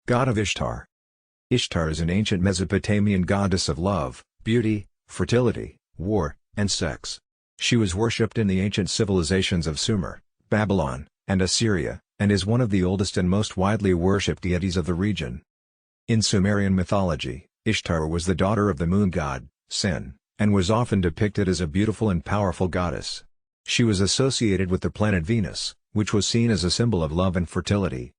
God of Ishtar. Ishtar is an ancient Mesopotamian goddess of love, beauty, fertility, war, and sex. She was worshipped in the ancient civilizations of Sumer, Babylon, and Assyria, and is one of the oldest and most widely worshipped deities of the region. In Sumerian mythology, Ishtar was the daughter of the moon god, Sin, and was often depicted as a beautiful and powerful goddess. She was associated with the planet Venus, which was seen as a symbol of love and fertility.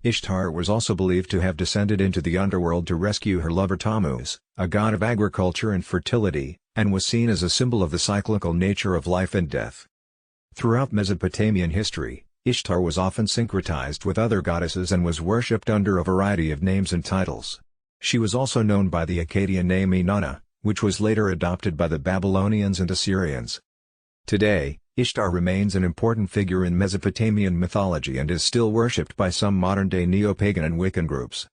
Ishtar was also believed to have descended into the underworld to rescue her lover Tammuz, a god of agriculture and fertility, and was seen as a symbol of the cyclical nature of life and death. Throughout Mesopotamian history, Ishtar was often syncretized with other goddesses and was worshipped under a variety of names and titles. She was also known by the Akkadian name Inanna, which was later adopted by the Babylonians and Assyrians. Today, Ishtar remains an important figure in Mesopotamian mythology and is still worshipped by some modern-day neo-pagan and Wiccan groups.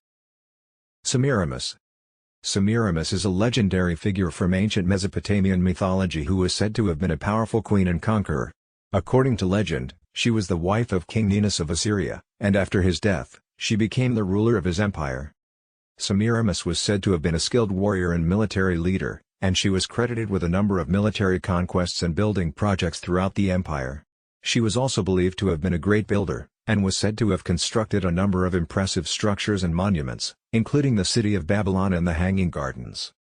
Semiramis. Semiramis is a legendary figure from ancient Mesopotamian mythology who is said to have been a powerful queen and conqueror. According to legend, she was the wife of King Ninus of Assyria, and after his death, she became the ruler of his empire. Semiramis was said to have been a skilled warrior and military leader, and she was credited with a number of military conquests and building projects throughout the empire. She was also believed to have been a great builder, and was said to have constructed a number of impressive structures and monuments, including the city of Babylon and the Hanging Gardens.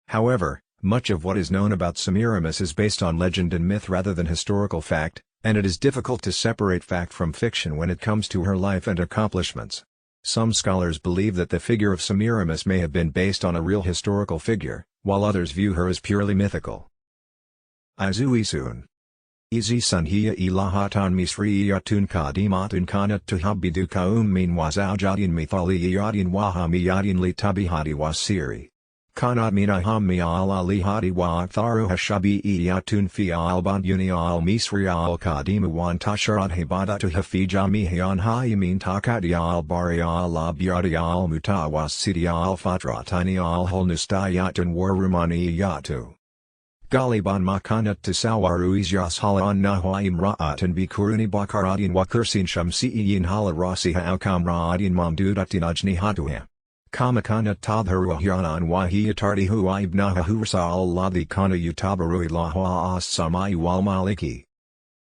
However, much of what is known about Semiramis is based on legend and myth rather than historical fact, and it is difficult to separate fact from fiction when it comes to her life and accomplishments. Some scholars believe that the figure of Semiramis may have been based on a real historical figure, while others view her as purely mythical. Izu-Isun. Izi-sun hiya ilahatan misriyatun kadimatun kanat tuhabidu kaummin wazawjadin mithaliyadin wahamiyadin litabihadi wasiri. Kanat minaham al alihadi wa atharu hashabi'iyatun fi al-badyuni al-misri al-kadimu wan tasharat hibadatu hafijamihian hayamin takati al-bari al-abyadi al-mutawasidi al-fatratani al-hulnustayatun warumaniyatu. Galiban makanat tasawaru isyas halaan nahuayim ra'atan bikuruni bakaradin wakursin shamsiyin halarasi haukamraadin mamdudatin ajnihatuha. Kamakana tadharuahyanan wahiyatardi huaibnaha hursal ladhi kana utabarui lahwa as samai wal maliki.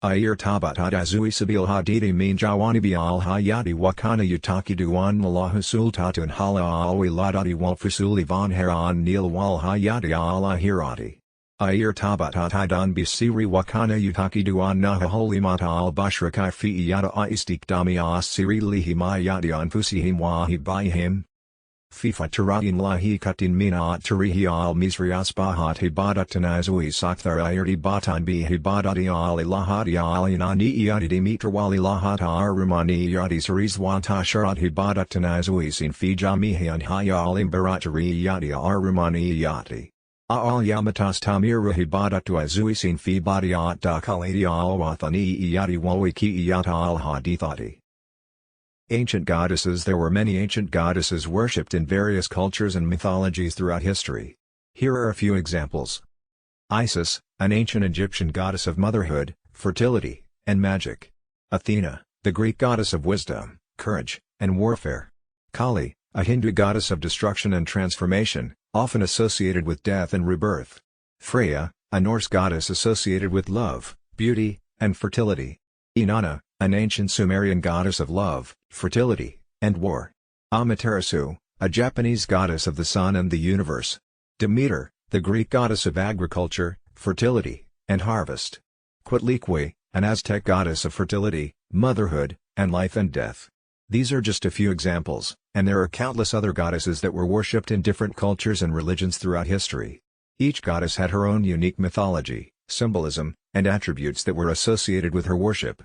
Ayir tabatad azui sabil hadidi min jawanibi al hayati wakana utaki duan malahu sultatun hala alwi ladadi wal fusuli van heran nil wal hayati al ahirati. Ayir tabatat hidan bisiri wakana utaki duan naha holy mata al bashrakai fi yada istikdami as siri lihimayati anfusihim wahibayhim. FIFA Taratin lahi katin mina tarihi al misrias bahat hibadatan azui sakthar irti batan bi hibadati al ilahati al inani iadidi mitrawali lahata arumani iadi saris wanta sharat hibadatan azui sin fijamihi an haya al imbaratari iadi arumani iati. Al yamatas tamira hibadatu azui sin fibadi at dakaladi al wathani iadi walwiki iata al hadithati. Ancient goddesses. There were many ancient goddesses worshipped in various cultures and mythologies throughout history. Here are a few examples. Isis, an ancient Egyptian goddess of motherhood, fertility, and magic. Athena, the Greek goddess of wisdom, courage, and warfare. Kali, a Hindu goddess of destruction and transformation, often associated with death and rebirth. Freya, a Norse goddess associated with love, beauty, and fertility. Inanna, an ancient Sumerian goddess of love, fertility, and war. Amaterasu, a Japanese goddess of the sun and the universe. Demeter, the Greek goddess of agriculture, fertility, and harvest. Quetzalcoatl, an Aztec goddess of fertility, motherhood, and life and death. These are just a few examples, and there are countless other goddesses that were worshipped in different cultures and religions throughout history. Each goddess had her own unique mythology, symbolism, and attributes that were associated with her worship.